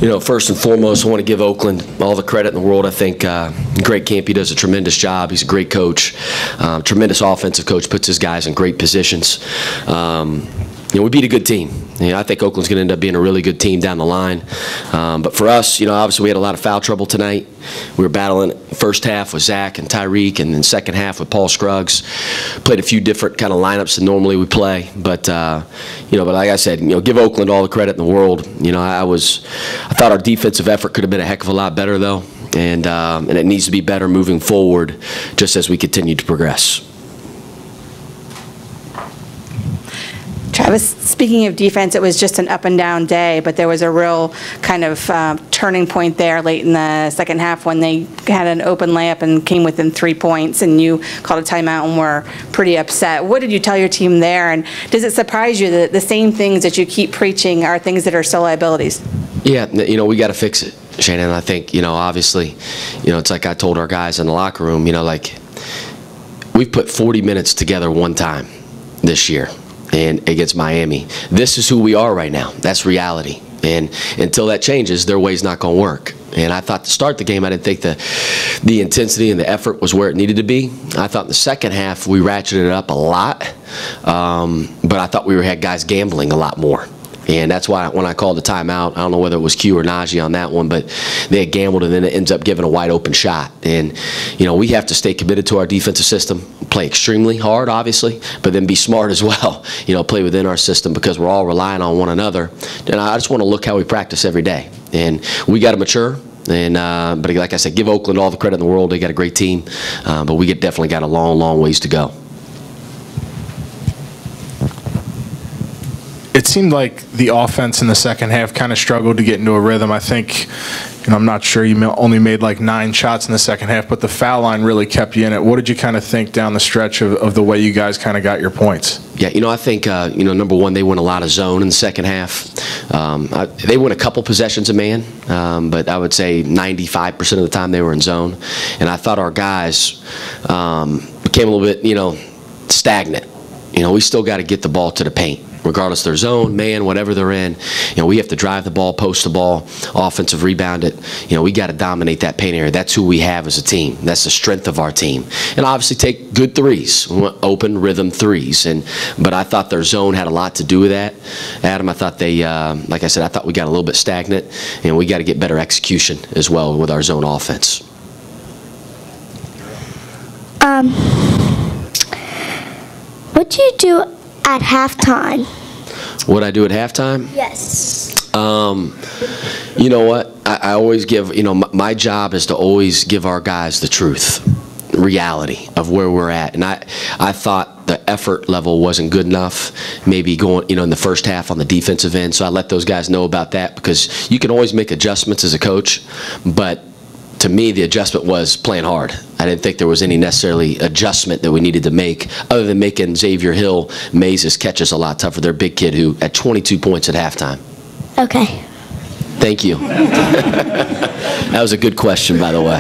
First and foremost, I want to give Oakland all the credit in the world. I think Greg Campy does a tremendous job. He's a great coach, tremendous offensive coach, puts his guys in great positions. We beat a good team. I think Oakland's going to end up being a really good team down the line. But for us, obviously we had a lot of foul trouble tonight. We were battling first half with Zach and Tyreek, and then second half with Paul Scruggs. Played a few different kind of lineups than normally we play. But but like I said, give Oakland all the credit in the world. I thought our defensive effort could have been a heck of a lot better though, and it needs to be better moving forward, just as we continue to progress. Travis, speaking of defense, it was just an up and down day, but there was a real kind of turning point there late in the second half when they had an open layup and came within 3 points, and you called a timeout and were pretty upset. What did you tell your team there, and does it surprise you that the same things that you keep preaching are things that are still liabilities? Yeah, we got to fix it, Shannon. I think, obviously, it's like I told our guys in the locker room, like we've put 40 minutes together one time this year. And against Miami. This is who we are right now. That's reality. And until that changes, their way's not going to work. And I thought to start the game, I didn't think the intensity and the effort was where it needed to be. I thought in the second half we ratcheted it up a lot, but I thought we had guys gambling a lot more. And that's why when I called the timeout, I don't know whether it was Q or Najee on that one, but they had gambled and then it ends up giving a wide open shot. And, we have to stay committed to our defensive system, play extremely hard, obviously, but then be smart as well, play within our system because we're all relying on one another. And I just want to look how we practice every day. And we got to mature. And but like I said, give Oakland all the credit in the world. They got a great team, but we definitely got a long, long ways to go. It seemed like the offense in the second half kind of struggled to get into a rhythm. I think, I'm not sure you only made like 9 shots in the second half, but the foul line really kept you in it. What did you kind of think down the stretch of the way you guys kind of got your points? Yeah, I think, number one, they went a lot of zone in the second half. They went a couple possessions of man, but I would say 95% of the time they were in zone. And I thought our guys became a little bit, stagnant. We still got to get the ball to the paint. Regardless of their zone, man, whatever they're in, we have to drive the ball, post the ball, offensive rebound it. We got to dominate that paint area. That's who we have as a team. That's the strength of our team. And obviously take good threes, open rhythm threes. But I thought their zone had a lot to do with that. Adam, I thought they, like I said, I thought we got a little bit stagnant, and we got to get better execution as well with our zone offense. What do you do at halftime? What I do at halftime? Yes. You know what? I always give, my job is to always give our guys the truth, reality of where we're at. And I thought the effort level wasn't good enough, maybe going, in the first half on the defensive end. So I let those guys know about that because you can always make adjustments as a coach, but to me, the adjustment was playing hard. I didn't think there was any necessarily adjustment that we needed to make other than making Xavier Hill Mays' catches a lot tougher. They're a big kid who had 22 points at halftime. Okay. Thank you. That was a good question, by the way.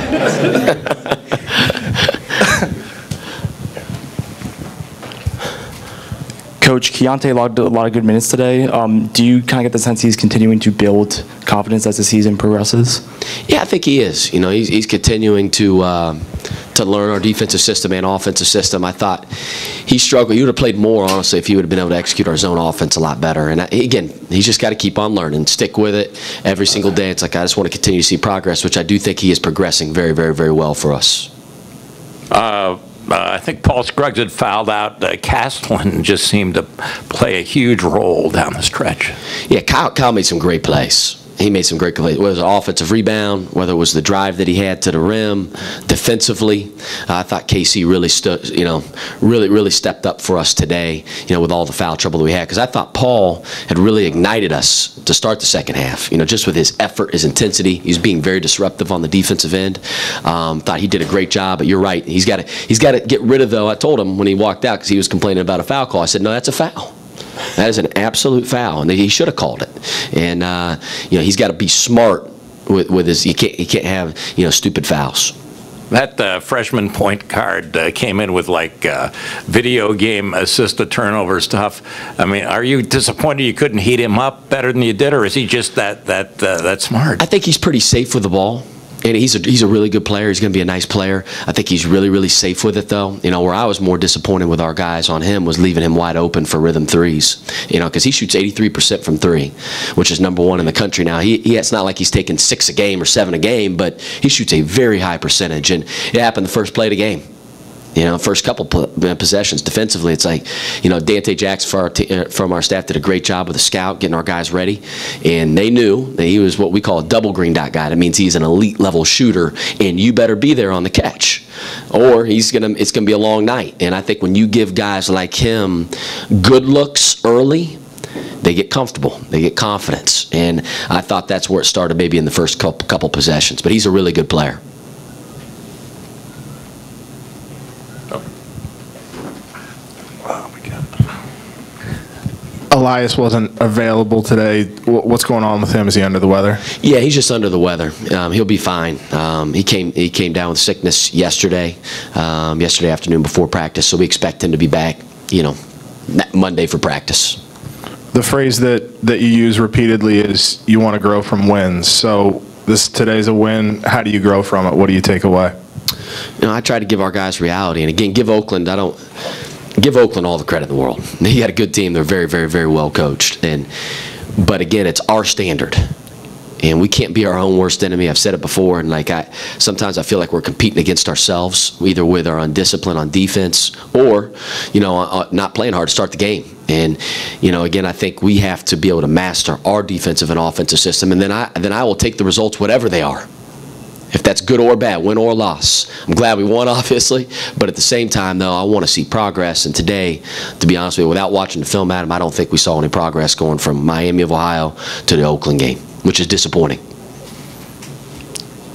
Coach, Keontae logged a lot of good minutes today. Do you kind of get the sense he's continuing to build confidence as the season progresses? Yeah, I think he is. He's continuing to learn our defensive system and offensive system. I thought he struggled. He would have played more, honestly, if he would have been able to execute our zone offense a lot better. And again, he's just got to keep on learning, stick with it every single day. It's like I just want to continue to see progress, which I do think he is progressing very, very, very well for us. I think Paul Scruggs had fouled out. Castlin just seemed to play a huge role down the stretch. Yeah, Kyle made some great plays. He made some great plays, whether it was an offensive rebound, whether it was the drive that he had to the rim, defensively. I thought KC really stood, really stepped up for us today, with all the foul trouble that we had. Because I thought Paul had really ignited us to start the second half. Just with his effort, his intensity, he's being very disruptive on the defensive end. Thought he did a great job. But you're right, he's got to get rid of though. I told him when he walked out because he was complaining about a foul call. I said, no, that's a foul. That is an absolute foul, and he should have called it. And he's got to be smart with his. He can't have stupid fouls. That freshman point guard came in with like video game assist to turnover stuff. I mean, are you disappointed you couldn't heat him up better than you did, or is he just that smart? I think he's pretty safe with the ball. And he's a really good player. He's going to be a nice player. I think he's really, really safe with it, though. You know, where I was more disappointed with our guys on him was leaving him wide open for rhythm threes. You know, because he shoots 83% from three, which is #1 in the country now. It's not like he's taking 6 a game or 7 a game, but he shoots a very high percentage. And it happened the first play of the game. You know, first couple possessions defensively, it's like, you know, Dante Jackson from our staff did a great job with the scout, getting our guys ready. And they knew that he was what we call a double green dot guy. That means he's an elite level shooter, and you better be there on the catch, or it's gonna be a long night. And I think when you give guys like him good looks early, they get comfortable, they get confidence. And I thought that's where it started, maybe in the first couple possessions. But he's a really good player. Elias wasn't available today. What's going on with him? Is he under the weather? Yeah, he's just under the weather. He'll be fine. He came down with sickness yesterday afternoon before practice, so we expect him to be back, you know, Monday for practice. The phrase that you use repeatedly is you want to grow from wins. So today's a win. How do you grow from it? What do you take away? You know, I try to give our guys reality, and again, give Oakland all the credit in the world. They got a good team. They're very, very, very well coached. But again, it's our standard, and we can't be our own worst enemy. I've said it before, and sometimes I feel like we're competing against ourselves, either with our undiscipline on defense or, you know, not playing hard to start the game. And, you know, again, I think we have to be able to master our defensive and offensive system, and then I will take the results whatever they are. If that's good or bad, win or loss. I'm glad we won, obviously, but at the same time, though, I want to see progress. And today, to be honest with you, without watching the film, Adam, I don't think we saw any progress going from Miami of Ohio to the Oakland game, which is disappointing.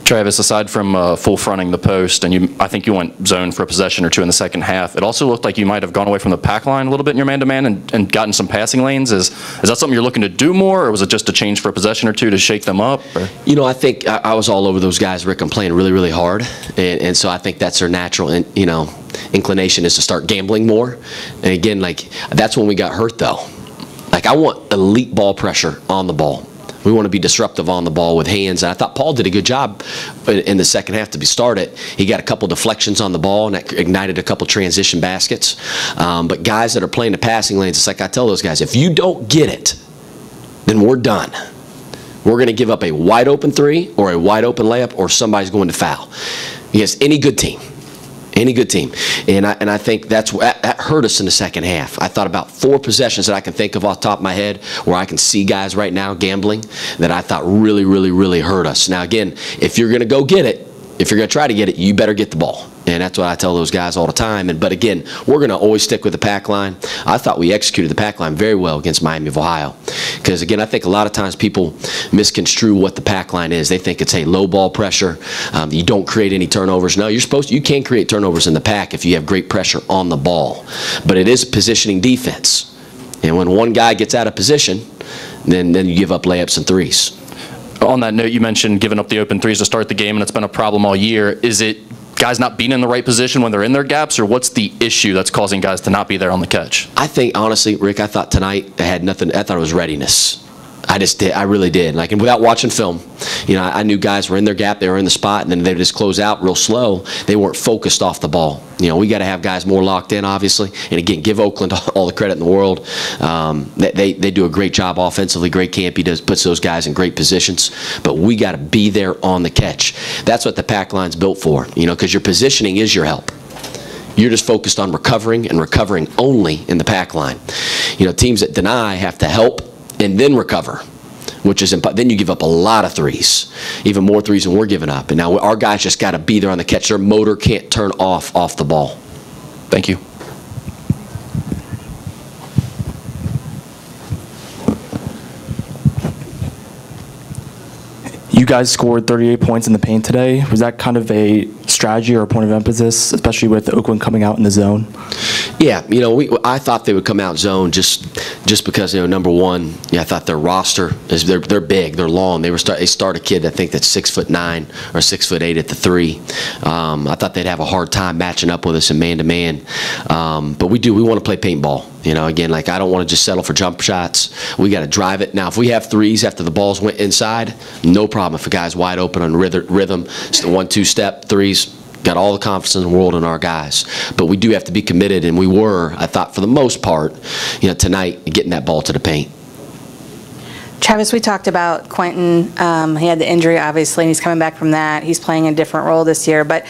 Travis, aside from full fronting the post, and I think you went zone for a possession or two in the second half, it also looked like you might have gone away from the pack line a little bit in your man-to-man and gotten some passing lanes. Is that something you're looking to do more, or was it just a change for a possession or two to shake them up? Or? You know, I think I was all over those guys, Rick. I'm playing really, really hard, and so I think that's their natural, inclination is to start gambling more. And again, that's when we got hurt, though. I want elite ball pressure on the ball. We want to be disruptive on the ball with hands. And I thought Paul did a good job in the second half to start it. He got a couple deflections on the ball, and that ignited a couple transition baskets. But guys that are playing the passing lanes, it's like I tell those guys, if you don't get it, then we're done. We're going to give up a wide open three or a wide open layup, or somebody's going to foul against any good team. Any good team. And I think that hurt us in the second half. I thought about 4 possessions that I can think of off the top of my head where I can see guys right now gambling that I thought really, really, really hurt us. Now, again, if you're going to go get it, if you're going to try to get it, you better get the ball. And that's what I tell those guys all the time. But again, we're going to always stick with the pack line. I thought we executed the pack line very well against Miami of Ohio. Because, again, I think a lot of times people misconstrue what the pack line is. They think it's low ball pressure. You don't create any turnovers. No, you can create turnovers in the pack if you have great pressure on the ball. But it is positioning defense. And when one guy gets out of position, then you give up layups and threes. On that note, you mentioned giving up the open threes to start the game, and it's been a problem all year. Is it guys not being in the right position when they're in their gaps, or what's the issue that's causing guys to not be there on the catch? I think, honestly, Rick, I thought tonight they had nothing. I thought it was readiness. I just did. I really did. And without watching film, I knew guys were in their gap, they were in the spot, and then they would just close out real slow. They weren't focused off the ball. We got to have guys more locked in, obviously. And again, give Oakland all the credit in the world. They do a great job offensively. Greg Campy puts those guys in great positions. But we got to be there on the catch. That's what the pack line's built for. Because your positioning is your help. You're just focused on recovering and recovering only in the pack line. Teams that deny have to help and then recover, which is then you give up a lot of threes, even more threes than we're giving up. And now our guys just got to be there on the catch. Their motor can't turn off the ball. Thank you. You guys scored 38 points in the paint today. Was that kind of a strategy or a point of emphasis, especially with Oakland coming out in the zone? Yeah, I thought they would come out zone just because, number one, I thought their roster is they're big, they're long. They start a kid I think that's 6'9" or 6'8" at the 3. I thought they'd have a hard time matching up with us in man-to-man, but we want to play paintball. Again, like I don't want to just settle for jump shots. We got to drive it. Now, if we have threes after the balls went inside, no problem. If a guy's wide open on rhythm, it's the 1-2 step threes. Got all the confidence in the world in our guys, but we do have to be committed, and we were, I thought, for the most part, tonight, getting that ball to the paint. Travis, we talked about Quentin. He had the injury, obviously, and he's coming back from that. He's playing a different role this year, but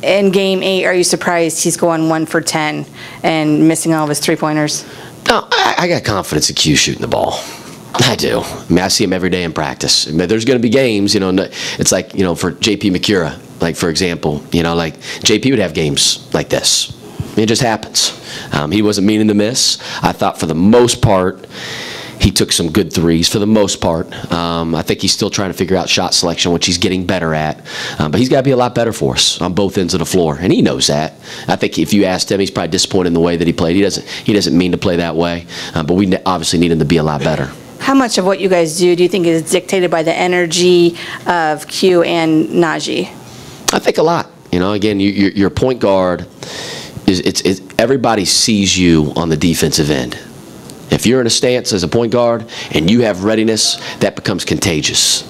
in Game 8, are you surprised he's going 1 for 10 and missing all of his three-pointers? No, I got confidence in Q shooting the ball. I do. I see him every day in practice. There's going to be games, it's like, for J.P. McCura, like, for example, like J.P. would have games like this. It just happens. He wasn't meaning to miss. I thought for the most part, he took some good threes for the most part. I think he's still trying to figure out shot selection, which he's getting better at. But he's got to be a lot better for us on both ends of the floor, and he knows that. I think if you asked him, he's probably disappointed in the way that he played. He doesn't mean to play that way, but we obviously need him to be a lot better. How much of what you guys do you think is dictated by the energy of Q and Najee? I think a lot. Again, your point guard is everybody sees you on the defensive end. If you're in a stance as a point guard and you have readiness, that becomes contagious.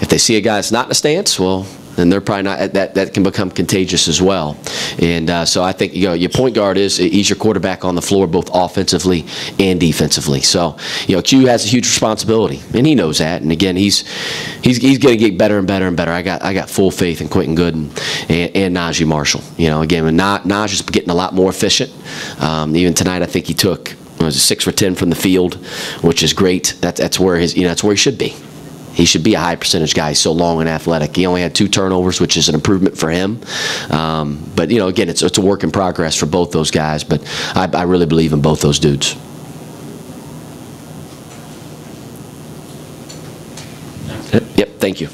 If they see a guy that's not in a stance, well, then they're probably not. That can become contagious as well. And so I think your point guard he's your quarterback on the floor both offensively and defensively. So Q has a huge responsibility, and he knows that. And again, he's going to get better and better and better. I got full faith in Quentin Good and Najee Marshall. Again, Najee is getting a lot more efficient. Even tonight, I think he took 6 for 10 from the field, which is great. That's where that's where he should be. He should be a high percentage guy. He's so long and athletic. He only had 2 turnovers, which is an improvement for him. But again, it's a work in progress for both those guys. But I really believe in both those dudes. Yep. Thank you.